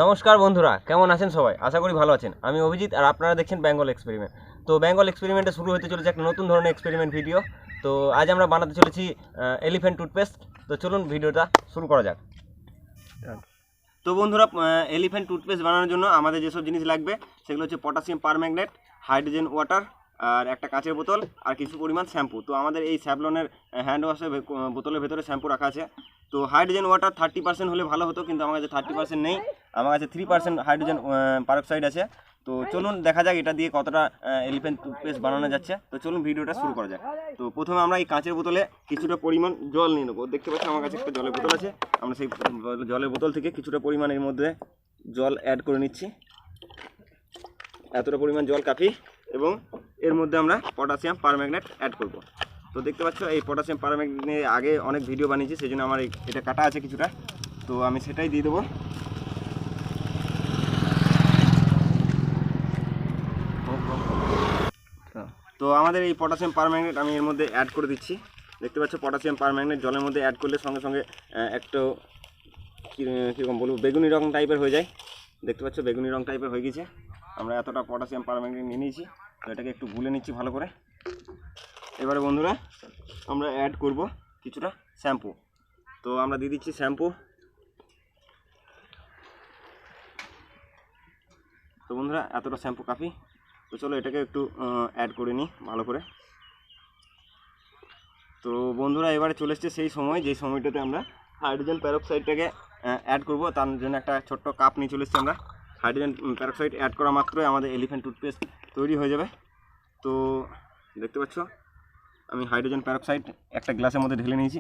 নমস্কার বন্ধুরা, কেমন আছেন সবাই? আশা করি ভালো আছেন। আমি অভিজিৎ আর আপনারা দেখছেন বেঙ্গল এক্সপেরিমেন্ট। তো বেঙ্গল এক্সপেরিমেন্টে শুরু হতে চলেছে একটা নতুন ধরনের এক্সপেরিমেন্ট ভিডিও। তো আজ আমরা বানাতে চলেছি এলিফ্যান্ট টুথপেস্ট। তো চলুন ভিডিওটা শুরু করা যাক। তো বন্ধুরা, এলিফ্যান্ট টুথপেস্ট বানানোর জন্য আমাদের যেসব জিনিস লাগবে সেগুলো হচ্ছে পটাশিয়াম পারম্যাঙ্গনেট, হাইড্রোজেন ওয়াটার, আর একটা কাঁচের বোতল আর কিছু পরিমাণ শ্যাম্পু। তো আমাদের এই স্যাভলনের হ্যান্ড ওয়াশের বোতলের ভেতরে শ্যাম্পু রাখা আছে। তো হাইড্রোজেন ওয়াটার 30% হলে ভালো হতো, কিন্তু আমার কাছে 30% নেই, আমার কাছে 3% হাইড্রোজেন পারক্সাইড আছে। তো চলুন দেখা যাক এটা দিয়ে কতটা এলিফ্যান্ট টুথপেস্ট বানানো যাচ্ছে। তো চলুন ভিডিওটা শুরু করা যাক। তো প্রথমে আমরা এই কাঁচের বোতলে কিছুটা পরিমাণ জল নিয়ে নেবো। দেখতে পাচ্ছি আমার কাছে একটা জলের বোতল আছে। আমরা সেই জলের বোতল থেকে কিছুটা পরিমাণ এর মধ্যে জল অ্যাড করে নিচ্ছি। এতটা পরিমাণ জল কাফি। এবং এর মধ্যে আমরা পটাশিয়াম পারম্যাঙ্গনেট অ্যাড করব। তো দেখতে পাচ্ছ এই পটাশিয়াম পারম্যাঙ্গনেট নিয়ে আগে অনেক ভিডিও বানিয়েছি, সেই জন্য আমার এটা কাটা আছে কিছুটা। তো আমি সেটাই দিয়ে দেবো। তো আমাদের এই পটাশিয়াম পারম্যাঙ্গনেট আমি এর মধ্যে অ্যাড করে দিচ্ছি। দেখতে পাচ্ছ পটাশিয়াম পারম্যাঙ্গনেট জলের মধ্যে অ্যাড করলে সঙ্গে সঙ্গে একটু কীরকম বলবো, বেগুনি রং টাইপের হয়ে যায়। দেখতে পাচ্ছ বেগুনি রং টাইপের হয়ে গেছে। আমরা এতটা পটাশিয়াম পারম্যাঙ্গনেট নিয়ে নিয়েছি। তো এটাকে একটু গুলে নিচ্ছি ভালো করে। এবারে বন্ধুরা আমরা অ্যাড করব কিছুটা শ্যাম্পু। তো আমরা দিয়ে দিচ্ছি শ্যাম্পু। তো বন্ধুরা এতটা শ্যাম্পু কাফি। তো চলো এটাকে একটু অ্যাড করে নিই ভালো করে। তো বন্ধুরা এবারে চলে এসছে সেই সময়, যে সময়টাতে আমরা হাইড্রোজেন প্যারক্সাইডটাকে অ্যাড করব। তার জন্য একটা ছোট্ট কাপ নিয়ে চলে এসছি আমরা। হাইড্রোজেন প্যারক্সাইড অ্যাড করা মাত্রই আমাদের এলিফ্যান্ট টুথপেস্ট তৈরি হয়ে যাবে। তো দেখতে পাচ্ছ আমি হাইড্রোজেন প্যারক্সাইড একটা গ্লাসের মধ্যে ঢেলে নিয়েছি,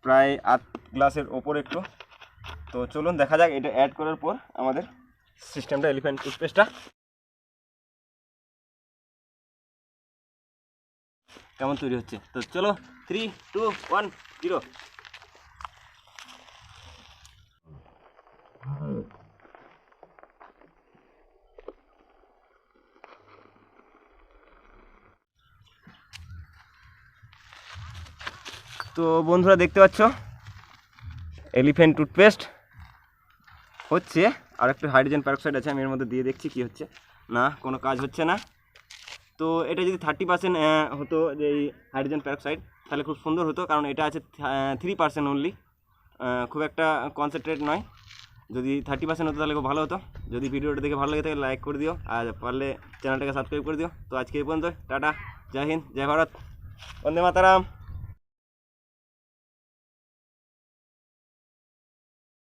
প্রায় 8 গ্লাসের ওপরে একটু। তো চলুন দেখা যাক এটা অ্যাড করার পর আমাদের সিস্টেমটা এলিফ্যান্ট টুথপেস্টটা কেমন তৈরি হচ্ছে। তো চলো 3, 2, 1, 0। তো বন্ধুরা দেখতে পাচ্ছ এলিফ্যান্ট টুথপেস্ট হচ্ছে, আর একটু হাইড্রোজেন প্যারক্সাইড আছে, আমি এর মধ্যে দিয়ে দেখছি কি হচ্ছে। না, কোনো কাজ হচ্ছে না। তো এটা যদি 30% হতো যে এই হাইড্রোজেন প্যারক্সাইড, তাহলে খুব সুন্দর হতো, কারণ এটা আছে 3% অনলি, খুব একটা কনসেন্ট্রেট নয়। যদি 30% হতো তাহলে খুব ভালো হতো। যদি ভিডিওটা দেখে ভালো লাগে থাকে লাইক করে দিও, আর পারলে চ্যানেলটাকে সাবস্ক্রাইব করে দিও। তো আজকে এই পর্যন্ত, টাটা, জয় হিন্দ, জয় ভারত, বন্দে মাতারাম।